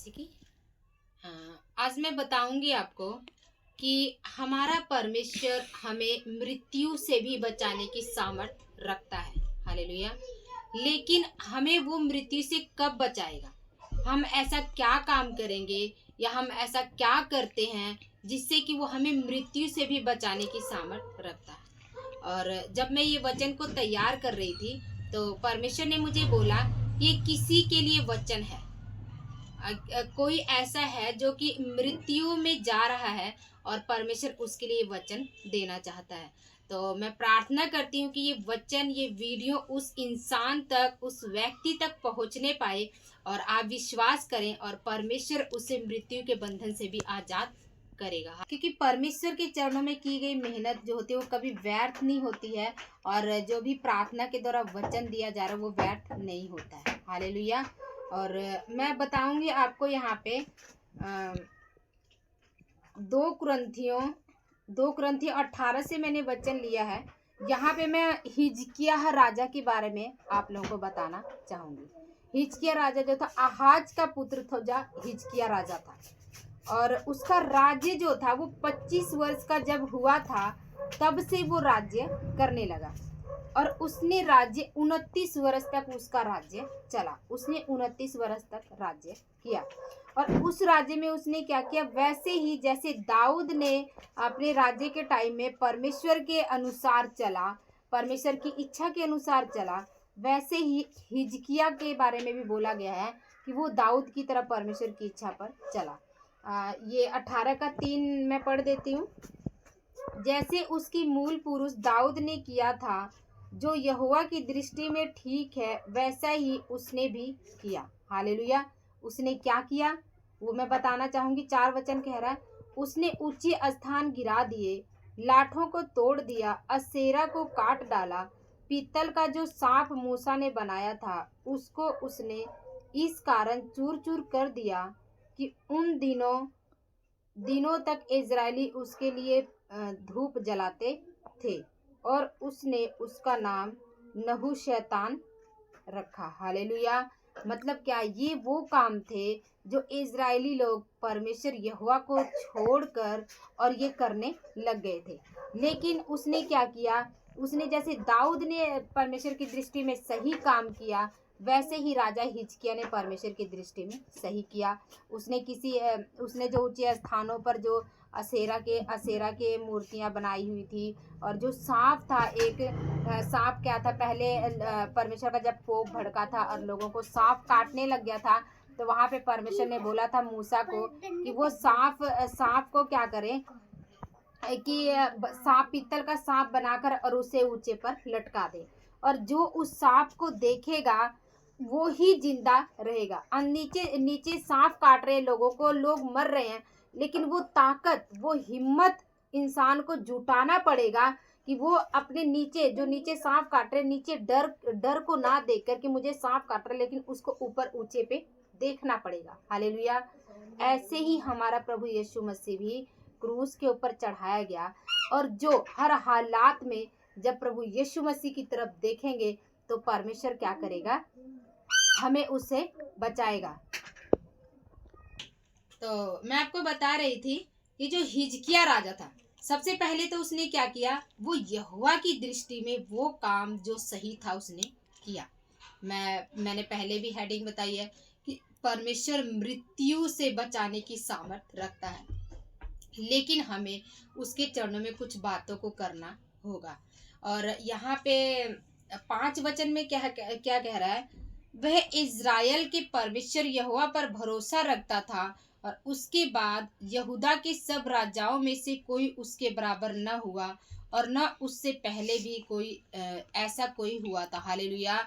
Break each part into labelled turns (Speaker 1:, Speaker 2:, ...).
Speaker 1: मसीह की। आज मैं बताऊंगी आपको कि हमारा परमेश्वर हमें मृत्यु से भी बचाने की सामर्थ रखता है। हालेलुया। लेकिन हमें वो मृत्यु से कब बचाएगा? हम ऐसा क्या काम करेंगे या हम ऐसा क्या करते हैं जिससे कि वो हमें मृत्यु से भी बचाने की सामर्थ रखता है। और जब मैं ये वचन को तैयार कर रही थी तो परमेश्वर ने मुझे बोला ये किसी के लिए वचन है। कोई ऐसा है जो कि मृत्यु में जा रहा है और परमेश्वर उसके लिए वचन देना चाहता है। तो मैं प्रार्थना करती हूँ कि ये वचन, ये वीडियो उस इंसान तक, उस व्यक्ति तक पहुँचने पाए और आप विश्वास करें और परमेश्वर उसे मृत्यु के बंधन से भी आजाद करेगा। क्योंकि परमेश्वर के चरणों में की गई मेहनत जो होती है वो कभी व्यर्थ नहीं होती है और जो भी प्रार्थना के द्वारा वचन दिया जा रहा है वो व्यर्थ नहीं होता है। हालेलुया। और मैं बताऊंगी आपको यहाँ पे 2 कुरिन्थियों 18 से मैंने वचन लिया है। यहाँ पे मैं हिजकिय्याह राजा के बारे में आप लोगों को बताना चाहूंगी। हिजकिय्याह राजा जो था, आहाज का पुत्र था जो हिजकिय्याह राजा था, और उसका राज्य जो था वो 25 वर्ष का जब हुआ था तब से वो राज्य करने लगा और उसने राज्य 29 वर्ष तक उसका राज्य चला। उसने 29 वर्ष तक राज्य किया और उस राज्य में उसने क्या किया, वैसे ही जैसे दाऊद ने अपने राज्य के टाइम में परमेश्वर के अनुसार चला, परमेश्वर की इच्छा के अनुसार चला, वैसे ही हिजकिय्याह के बारे में भी बोला गया है कि वो दाऊद की तरह परमेश्वर की इच्छा पर चला। ये 18 का 3 मैं पढ़ देती हूँ। जैसे उसकी मूल पुरुष दाऊद ने किया था जो यहोवा की दृष्टि में ठीक है, वैसा ही उसने भी किया। हालेलुया। उसने क्या किया वो मैं बताना चाहूंगी। 4 वचन कह रहा है, उसने ऊंचे स्थान गिरा दिए, लाठों को तोड़ दिया, असेरा को काट डाला, पीतल का जो सांप मूसा ने बनाया था उसको उसने इस कारण चूर चूर कर दिया कि उन दिनों तक इजरायली उसके लिए धूप जलाते थे और उसने उसका नाम नहुशैतान रखा। हालेलुया। मतलब क्या, ये वो काम थे जो इजरायली लोग परमेश्वर यहोवा को छोड़कर और ये करने लग गए थे। लेकिन उसने क्या किया, उसने जैसे दाऊद ने परमेश्वर की दृष्टि में सही काम किया, वैसे ही राजा हिजकिय्याह ने परमेश्वर की दृष्टि में सही किया। उसने जो ऊंचे स्थानों पर जो असेरा के मूर्तियां बनाई हुई थी और जो सांप था, एक सांप क्या था, पहले परमेश्वर का जब कोप भड़का था और लोगों को सांप काटने लग गया था तो वहां पे परमेश्वर ने बोला था मूसा को कि वो सांप को क्या करें कि सांप, पीतल का सांप बनाकर और उसे ऊंचे पर लटका दे और जो उस सांप को देखेगा वो ही जिंदा रहेगा। और नीचे नीचे सांप काट रहे लोगों को, लोग मर रहे हैं, लेकिन वो ताकत, वो हिम्मत इंसान को जुटाना पड़ेगा कि वो अपने नीचे सांप काट रहे, नीचे डर को ना देख कर कि मुझे सांप काट रहे, लेकिन उसको ऊपर ऊंचे पे देखना पड़ेगा। हालेलुया। ऐसे ही हमारा प्रभु यीशु मसीह भी क्रूस के ऊपर चढ़ाया गया और जो हर हालात में जब प्रभु यीशु मसीह की तरफ देखेंगे तो परमेश्वर क्या करेगा, हमें उससे बचाएगा। तो मैं आपको बता रही थी कि जो हिजकिय्याह राजा था, सबसे पहले तो उसने क्या किया, वो यहोवा की दृष्टि में वो काम जो सही था उसने किया। मैंने पहले भी हेडिंग बताई है कि परमेश्वर मृत्यु से बचाने की सामर्थ रखता है, लेकिन हमें उसके चरणों में कुछ बातों को करना होगा। और यहाँ पे 5 वचन में क्या कह रहा है, वह इज़राइल के परमेश्वर यहोवा पर भरोसा रखता था और उसके बाद यहूदा के सब राजाओं में से कोई उसके बराबर न हुआ और न उससे पहले भी कोई ऐसा कोई हुआ था। हालेलुया।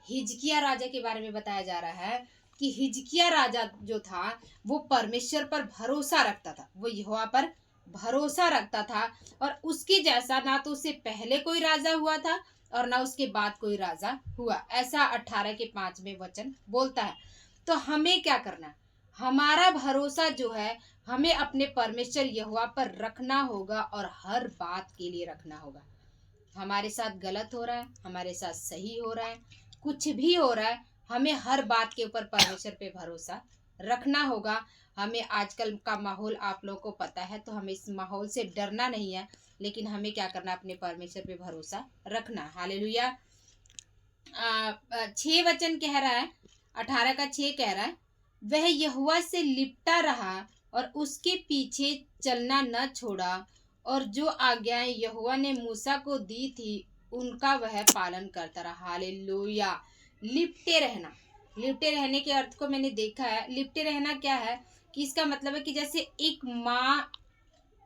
Speaker 1: हिजकिय्याह राजा के बारे में बताया जा रहा है कि हिजकिय्याह राजा जो था वो परमेश्वर पर भरोसा रखता था, वो यहोवा पर भरोसा रखता था और उसके जैसा ना तो उससे पहले कोई राजा हुआ था और ना उसके बाद कोई राजा हुआ, ऐसा 18 के 5 में वचन बोलता है। तो हमें क्या करना, हमारा भरोसा जो है हमें अपने परमेश्वर यहोवा पर रखना होगा और हर बात के लिए रखना होगा। हमारे साथ गलत हो रहा है, हमारे साथ सही हो रहा है, कुछ भी हो रहा है, हमें हर बात के ऊपर परमेश्वर पे भरोसा रखना होगा। हमें आजकल का माहौल आप लोगों को पता है, तो हमें इस माहौल से डरना नहीं है, लेकिन हमें क्या करना है, अपने परमेश्वर पे भरोसा रखना। हालेलुया। 6 वचन कह रहा है, 18 का 6 कह रहा है, वह यहोवा से लिपटा रहा और उसके पीछे चलना न छोड़ा, और जो आज्ञाएं यहोवा ने मूसा को दी थी उनका वह पालन करता रहा। हालेलुया। लिपटे रहना, लिपटे रहने के अर्थ को मैंने देखा है। लिपटे रहना क्या है कि इसका मतलब है कि जैसे एक माँ,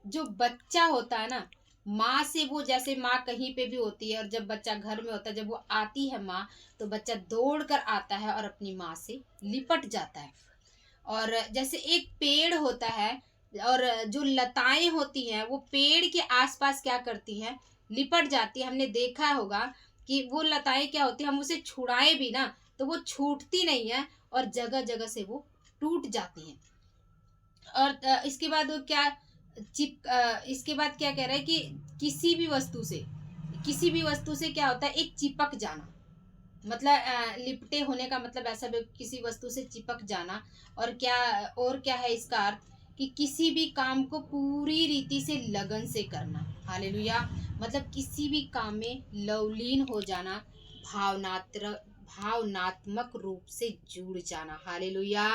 Speaker 1: जो बच्चा होता है ना, माँ से वो, जैसे माँ कहीं पे भी होती है और जब बच्चा घर में होता है, जब वो आती है माँ, तो बच्चा दौड़ कर आता है और अपनी माँ से लिपट जाता है। और जैसे एक पेड़ होता है और जो लताएं होती हैं वो पेड़ के आसपास क्या करती हैं, लिपट जाती है। हमने देखा होगा कि वो लताएं क्या होती है, हम उसे छुड़ाएं भी ना तो वो छूटती नहीं है और जगह जगह से वो टूट जाती हैं। और इसके बाद वो क्या इसके बाद क्या कह रहा है कि किसी भी वस्तु से, किसी भी वस्तु से क्या होता है, एक चिपक जाना। मतलब लिपटे होने का मतलब ऐसा भी, किसी वस्तु से चिपक जाना। और क्या है इसका अर्थ कि किसी भी काम को पूरी रीति से लगन से करना। हालेलुया। मतलब किसी भी काम में लवलीन हो जाना, भावनात्मक रूप से जुड़ जाना। हालेलुया।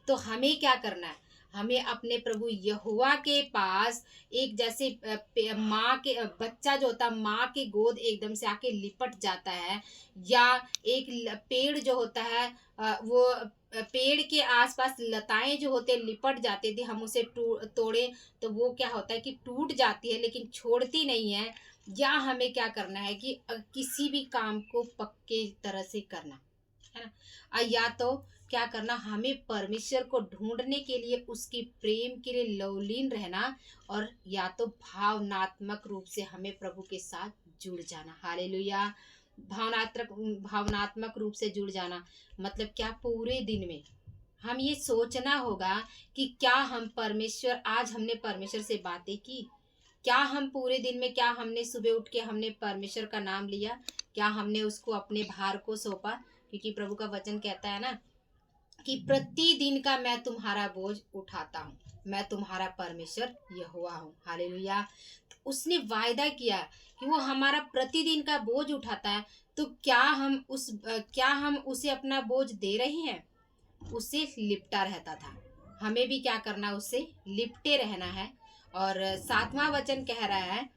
Speaker 1: तो हमें क्या करना है, हमें अपने प्रभु यहोवा के पास एक जैसे माँ के बच्चा जो होता है माँ के गोद एकदम से आके लिपट जाता है, या एक पेड़ जो होता है वो पेड़ के आसपास लताएं जो होते लिपट जाते थे, हम उसे तोड़े तो वो क्या होता है कि टूट जाती है लेकिन छोड़ती नहीं है। या हमें क्या करना है कि किसी भी काम को पक्के तरह से करना है ना, या तो क्या करना, हमें परमेश्वर को ढूंढने के लिए, उसके प्रेम के लिए लवलीन रहना, और या तो भावनात्मक रूप से हमें प्रभु के साथ जुड़ जाना। हालेलुया। भावनात्मक रूप से जुड़ जाना मतलब क्या, पूरे दिन में हम ये सोचना होगा कि क्या हम परमेश्वर, आज हमने परमेश्वर से बातें की, क्या हम पूरे दिन में, क्या हमने सुबह उठ के हमने परमेश्वर का नाम लिया, क्या हमने उसको अपने भार को सौंपा। क्योंकि प्रभु का वचन कहता है ना कि प्रतिदिन का मैं तुम्हारा बोझ उठाता हूँ, मैं तुम्हारा परमेश्वर यहोवा हूँ। हालेलुया। तो उसने वायदा किया कि वो हमारा प्रतिदिन का बोझ उठाता है, तो क्या हम उसे अपना बोझ दे रहे हैं। उससे लिपटा रहता था, हमें भी क्या करना, उससे लिपटे रहना है। और 7वां वचन कह रहा है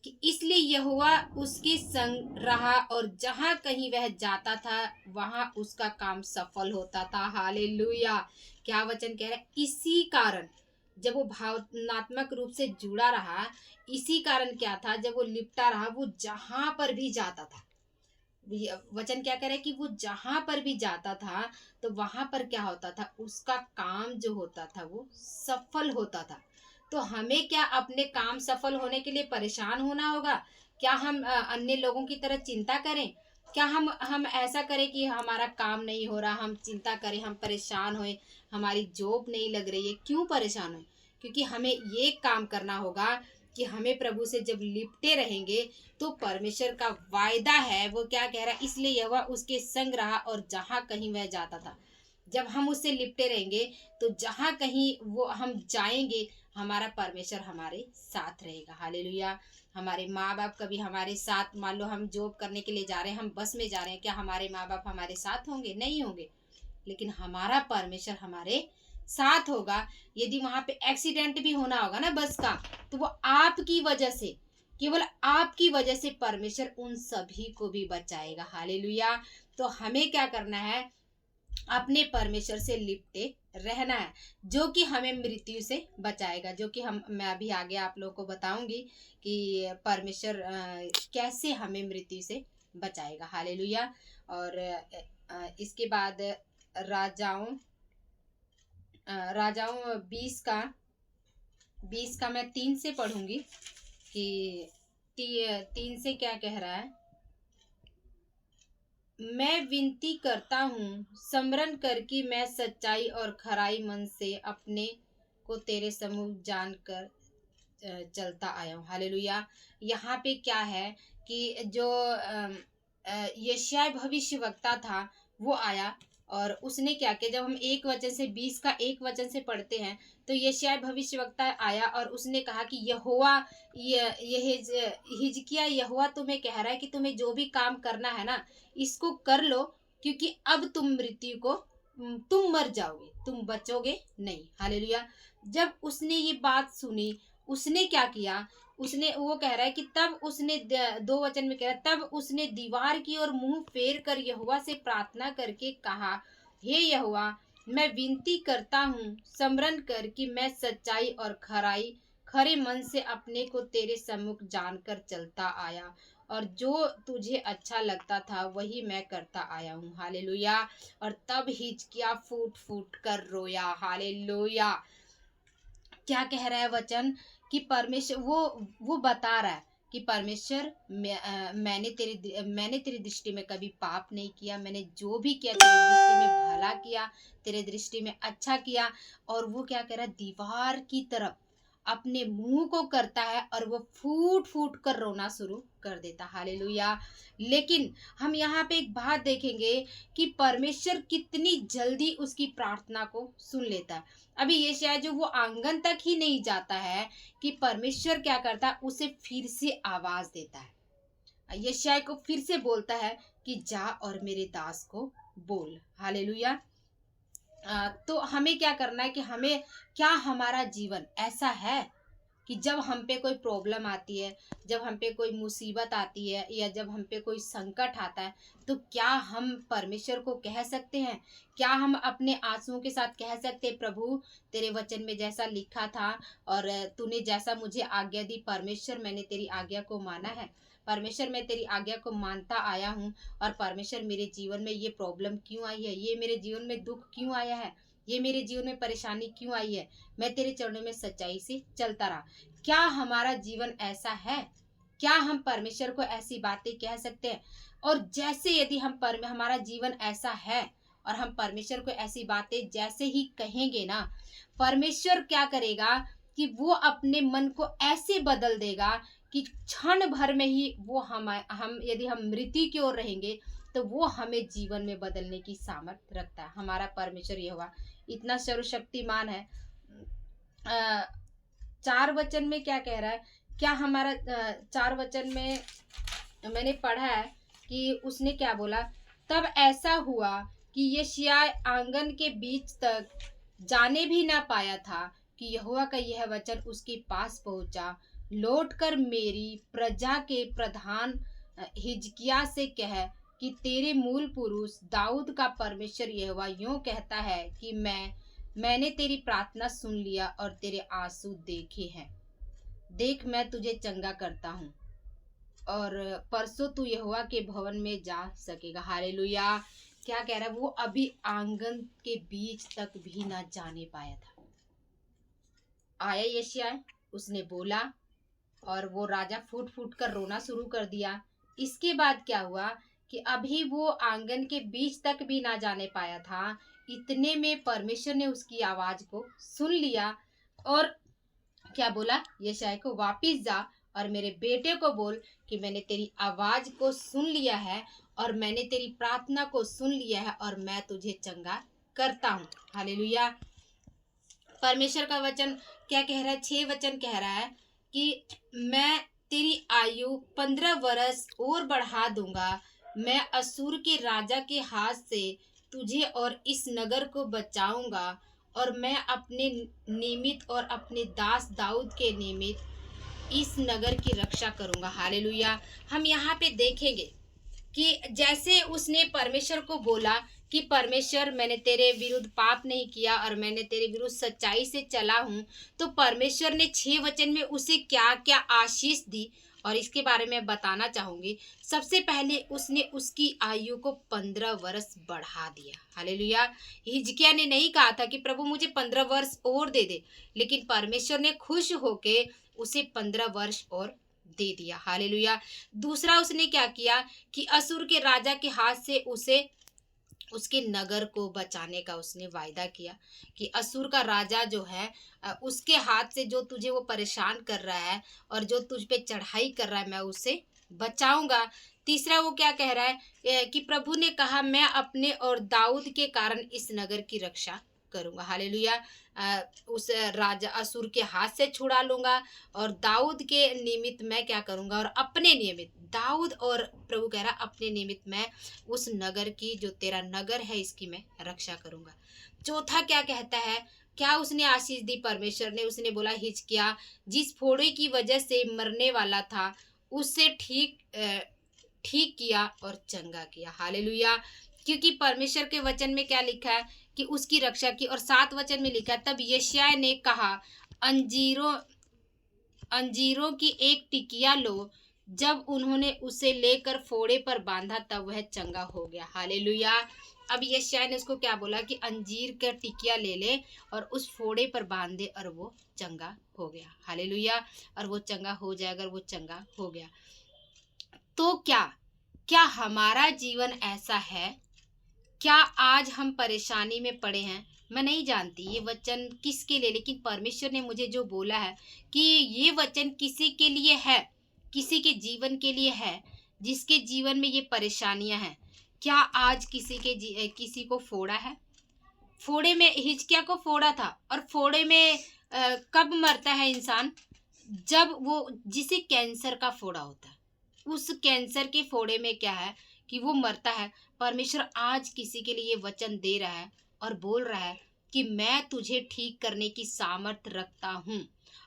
Speaker 1: कि इसलिए यहोवा उसके संग रहा और जहां कहीं वह जाता था वहां उसका काम सफल होता था। हालेलुया। क्या वचन कह रहा है, इसी कारण जब वो भावनात्मक रूप से जुड़ा रहा, इसी कारण क्या था, जब वो लिपटा रहा, वो जहां पर भी जाता था, वचन क्या कह रहा है कि वो जहां पर भी जाता था तो वहां पर क्या होता था, उसका काम जो होता था वो सफल होता था। तो हमें क्या अपने काम सफल होने के लिए परेशान होना होगा, क्या हम अन्य लोगों की तरह चिंता करें, क्या हम ऐसा करें कि हमारा काम नहीं हो रहा, हम चिंता करें, हम परेशान होए, हमारी जॉब नहीं लग रही है, क्यों परेशान होए। क्योंकि हमें ये काम करना होगा कि हमें प्रभु से जब लिपटे रहेंगे तो परमेश्वर का वायदा है, वो क्या कह रहा है, इसलिए यहोवा उसके संग रहा और जहां कहीं वह जाता था। जब हम उससे लिपटे रहेंगे तो जहां कहीं वो हम जाएंगे, हमारा परमेश्वर हमारे साथ रहेगा। हालेलुया। हमारे माँ बाप कभी हमारे साथ, मान लो हम जॉब करने के लिए जा रहे हैं, हम बस में जा रहे हैं, क्या हमारे माँ बाप हमारे साथ होंगे? नहीं होंगे। लेकिन हमारा परमेश्वर हमारे साथ होगा। यदि वहां पे एक्सीडेंट भी होना होगा ना बस का, तो वो आपकी वजह से, केवल आपकी वजह से परमेश्वर उन सभी को भी बचाएगा। हालेलुया। तो हमें क्या करना है, अपने परमेश्वर से लिपटे रहना है, जो कि हमें मृत्यु से बचाएगा। जो कि मैं अभी आगे आप लोगों को बताऊंगी कि परमेश्वर कैसे हमें मृत्यु से बचाएगा। हालेलुया। और इसके बाद राजाओं राजाओं 20 का मैं 3 से पढ़ूंगी कि 3 से क्या कह रहा है, मैं विनती करता हूँ स्मरण कर कि मैं सच्चाई और खराई मन से अपने को तेरे सम्मुख जानकर चलता आया हूँ। हालेलुया। यहाँ पे क्या है कि जो यशायाह भविष्यवक्ता था वो आया और उसने क्या किया, जब हम 1 वचन से 20 का 1 वचन से पढ़ते हैं तो यशायाह भविष्यवक्ता आया और उसने कहा कि यहोवा हिजकिय्याह यहोवा तुम्हें कह रहा है कि तुम्हें जो भी काम करना है ना इसको कर लो, क्योंकि अब तुम मृत्यु को तुम मर जाओगे, तुम बचोगे नहीं। हालेलुया। जब उसने ये बात सुनी, उसने क्या किया, उसने वो कह रहा है कि तब उसने 2 वचन में कह रहा है, तब उसने दीवार की ओर मुंह फेर कर यहोवा से प्रार्थना करके कहा, हे यहोवा, मैं विनती करता हूँ, स्मरण कर कि मैं सच्चाई और खरे मन से अपने को तेरे सम्मुख जानकर चलता आया, और जो तुझे अच्छा लगता था वही मैं करता आया हूँ। हालेलुया। और तब हिजकिय्याह फूट फूट कर रोया। हालेलुया। क्या कह रहा है वचन कि परमेश्वर वो बता रहा है कि परमेश्वर मैंने तेरी दृष्टि में कभी पाप नहीं किया, मैंने जो भी किया तेरी दृष्टि में भला किया, तेरे दृष्टि में अच्छा किया। और वो क्या कह रहा है, दीवार की तरफ अपने मुंह को करता है और वो फूट फूट कर रोना शुरू कर देता। हालेलुया। लेकिन हम यहाँ पे एक बात देखेंगे कि परमेश्वर कितनी जल्दी उसकी प्रार्थना को सुन लेता है। अभी ये शायद जो वो आंगन तक ही नहीं जाता है कि परमेश्वर क्या करता है, उसे फिर से आवाज देता है। यशायाह को फिर से बोलता है कि जा और मेरे दास को बोल। हालेलुया। तो हमें क्या करना है कि हमें क्या हमारा जीवन ऐसा है कि जब हम पे कोई प्रॉब्लम आती है, जब हम पे कोई मुसीबत आती है या जब हम पे कोई संकट आता है, तो क्या हम परमेश्वर को कह सकते हैं, क्या हम अपने आंसुओं के साथ कह सकते हैं, प्रभु तेरे वचन में जैसा लिखा था और तूने जैसा मुझे आज्ञा दी, परमेश्वर मैंने तेरी आज्ञा को माना है, परमेश्वर मैं तेरी आज्ञा को मानता आया हूँ, और परमेश्वर मेरे जीवन में ये प्रॉब्लम क्यों आई है, ये मेरे जीवन में दुख क्यों आया है, ये मेरे जीवन में परेशानी क्यों आई है, मैं तेरे चरणों में सच्चाई से चलता रहा। क्या हमारा जीवन ऐसा है? क्या हम परमेश्वर को ऐसी बातें कह सकते हैं? और जैसे यदि हमारा जीवन ऐसा है और हम परमेश्वर को ऐसी बातें जैसे ही कहेंगे ना, परमेश्वर क्या करेगा कि वो अपने मन को ऐसे बदल देगा कि क्षण भर में ही वो हम यदि हम मृत्यु की ओर रहेंगे तो वो हमें जीवन में बदलने की सामर्थ रखता है। हमारा परमेश्वर यहोवा इतना सर्वशक्तिमान है। 4 वचन में क्या कह रहा है, क्या हमारा 4 वचन में मैंने पढ़ा है कि उसने क्या बोला, तब ऐसा हुआ कि यशायाह आंगन के बीच तक जाने भी ना पाया था कि यहोवा का यह वचन उसके पास पहुंचा, लौटकर मेरी प्रजा के प्रधान हिजकिय्याह से कह कि तेरे मूल पुरुष दाऊद का परमेश्वर यहोवा यूं कहता है कि मैंने तेरी प्रार्थना सुन लिया और तेरे आंसू देखे हैं। देख मैं तुझे चंगा करता हूँ और परसों तू यहोवा के भवन में जा सकेगा। हालेलुया। क्या कह रहा है, वो अभी आंगन के बीच तक भी ना जाने पाया था। आया यशायाह, उसने बोला और वो राजा फूट फूट कर रोना शुरू कर दिया। इसके बाद क्या हुआ कि अभी वो आंगन के बीच तक भी ना जाने पाया था, इतने में परमेश्वर ने उसकी आवाज को सुन लिया और क्या बोला, यशायाह को वापिस जा और मेरे बेटे को बोल कि मैंने तेरी आवाज को सुन लिया है और मैंने तेरी प्रार्थना को सुन लिया है और मैं तुझे चंगा करता हूँ। हालेलुया। परमेश्वर का वचन क्या कह रहा है, 6 वचन कह रहा है कि मैं तेरी आयु 15 वर्ष और बढ़ा दूंगा, मैं असूर के राजा के हाथ से तुझे और इस नगर को बचाऊंगा, और मैं अपने निमित्त और अपने दास दाऊद के निमित्त इस नगर की रक्षा करूंगा। हालेलुया। हम यहाँ पे देखेंगे कि जैसे उसने परमेश्वर को बोला कि परमेश्वर मैंने तेरे विरुद्ध पाप नहीं किया और मैंने तेरे विरुद्ध सच्चाई से चला हूँ, तो परमेश्वर ने 6 वचन में उसे क्या क्या आशीष दी और इसके बारे में बताना चाहूंगी। सबसे पहले उसने उसकी आयु को 15 वर्ष बढ़ा दिया। हालेलुया। हिजकिय्याह ने नहीं कहा था कि प्रभु मुझे 15 वर्ष और दे दे, लेकिन परमेश्वर ने खुश होके उसे 15 वर्ष और दे दिया। हालेलुया। दूसरा उसने क्या किया कि असुर के राजा के हाथ से उसे उसके नगर को बचाने का उसने वायदा किया कि असुर का राजा जो है उसके हाथ से जो तुझे वो परेशान कर रहा है और जो तुझ पे चढ़ाई कर रहा है, मैं उसे बचाऊंगा। तीसरा वो क्या कह रहा है कि प्रभु ने कहा मैं अपने और दाऊद के कारण इस नगर की रक्षा करूंगा। हालेलुया। उस राजा असुर के हाथ से छुड़ा लूंगा और दाऊद के निमित्त मैं क्या करूंगा, और अपने निमित्त दाऊद, और प्रभु कह रहा अपने निमित्त मैं उस नगर की, जो तेरा नगर है, इसकी मैं रक्षा करूंगा। चौथा क्या कहता है, क्या उसने आशीष दी परमेश्वर ने? उसने बोला हिजकिय्याह जिस फोड़े की वजह से मरने वाला था उससे ठीक किया और चंगा किया। हालेलुया। क्योंकि परमेश्वर के वचन में क्या लिखा है कि उसकी रक्षा की, और 7 वचन में लिखा है तब यशायाह ने कहा अंजीरों की एक टिकिया लो। जब उन्होंने उसे लेकर फोड़े पर बांधा तब वह चंगा हो गया। हालेलुया। अब यशायाह ने उसको क्या बोला कि अंजीर का टिकिया ले ले और उस फोड़े पर बांध दे और वो चंगा हो गया। हालेलुया। और वो चंगा हो जाए, अगर वो चंगा हो गया तो क्या हमारा जीवन ऐसा है? क्या आज हम परेशानी में पड़े हैं? मैं नहीं जानती ये वचन किसके लिए, लेकिन परमेश्वर ने मुझे जो बोला है कि ये वचन किसी के लिए है, किसी के जीवन के लिए है जिसके जीवन में ये परेशानियां हैं। क्या आज किसी को फोड़ा है? फोड़े में हिजकिय्याह को फोड़ा था, और फोड़े में कब मरता है इंसान? जब वो जिसे कैंसर का फोड़ा होता है, उस कैंसर के फोड़े में क्या है कि वो मरता है। परमेश्वर आज किसी के लिए वचन दे रहा है और बोल रहा है कि मैं तुझे ठीक करने की सामर्थ रखता हूँ।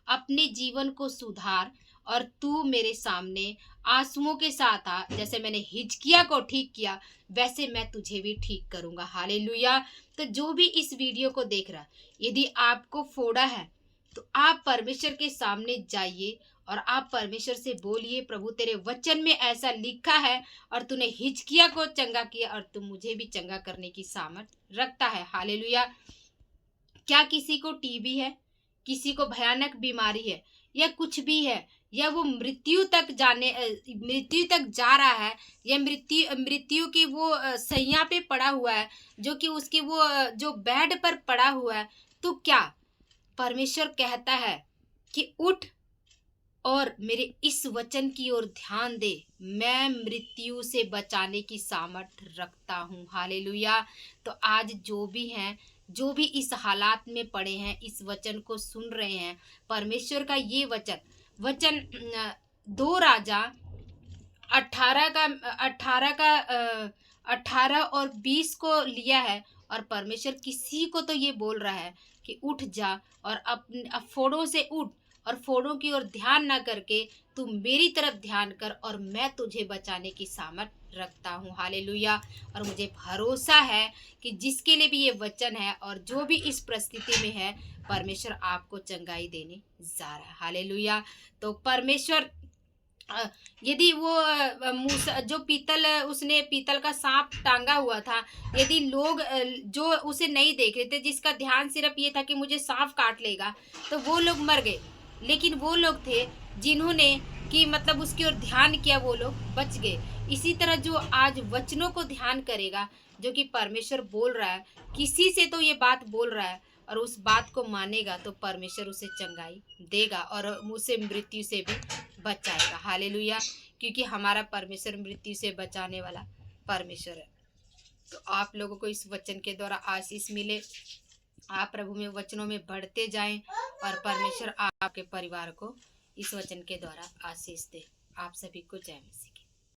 Speaker 1: अपने जीवन को सुधार और तू मेरे सामने आंसुओं के साथ आ। जैसे मैंने हिजकिय्याह को ठीक किया वैसे मैं तुझे भी ठीक करूंगा। हालेलुया। तो जो भी इस वीडियो को देख रहा है, यदि आपको फोड़ा है तो आप परमेश्वर के सामने जाइए और आप परमेश्वर से बोलिए, प्रभु तेरे वचन में ऐसा लिखा है और तूने हिजकिय्याह को चंगा किया और तू मुझे भी चंगा करने की सामर्थ रखता है। हालेलुया। क्या किसी को टीबी है, किसी को भयानक बीमारी है, या कुछ भी है, या वो मृत्यु तक जा रहा है, या मृत्यु की वो सैया पे पड़ा हुआ है, जो कि उसकी वो जो बेड पर पड़ा हुआ है, तो क्या परमेश्वर कहता है कि उठ और मेरे इस वचन की ओर ध्यान दे, मैं मृत्यु से बचाने की सामर्थ रखता हूँ। हालेलुया। तो आज जो भी इस हालात में पड़े हैं, इस वचन को सुन रहे हैं, परमेश्वर का ये वचन 2 राजा 18 और 20 को लिया है। और परमेश्वर किसी को तो ये बोल रहा है कि उठ जा और अपने फोड़ों से उठ और फोड़ों की ओर ध्यान ना करके तू मेरी तरफ ध्यान कर और मैं तुझे बचाने की सामर्थ रखता हूँ। हालेलुया। और मुझे भरोसा है कि जिसके लिए भी ये वचन है और जो भी इस परिस्थिति में है, परमेश्वर आपको चंगाई देने जा रहा है। हालेलुया। तो परमेश्वर यदि वो मूसा जो उसने पीतल का सांप टांगा हुआ था, यदि लोग जो उसे नहीं देख रहे थे, जिसका ध्यान सिर्फ ये था कि मुझे सांप काट लेगा, तो वो लोग मर गए। लेकिन वो लोग थे जिन्होंने कि मतलब उसकी ओर ध्यान किया, वो लोग बच गए। इसी तरह जो आज वचनों को ध्यान करेगा, जो कि परमेश्वर बोल रहा है, किसी से तो ये बात बोल रहा है और उस बात को मानेगा, तो परमेश्वर उसे चंगाई देगा और उसे मृत्यु से भी बचाएगा। हालेलुया। क्योंकि हमारा परमेश्वर मृत्यु से बचाने वाला परमेश्वर है। तो आप लोगों को इस वचन के द्वारा आशीष मिले, आप प्रभु में वचनों में बढ़ते जाएं और परमेश्वर आपके परिवार को इस वचन के द्वारा आशीष दे। आप सभी को जय मसीह।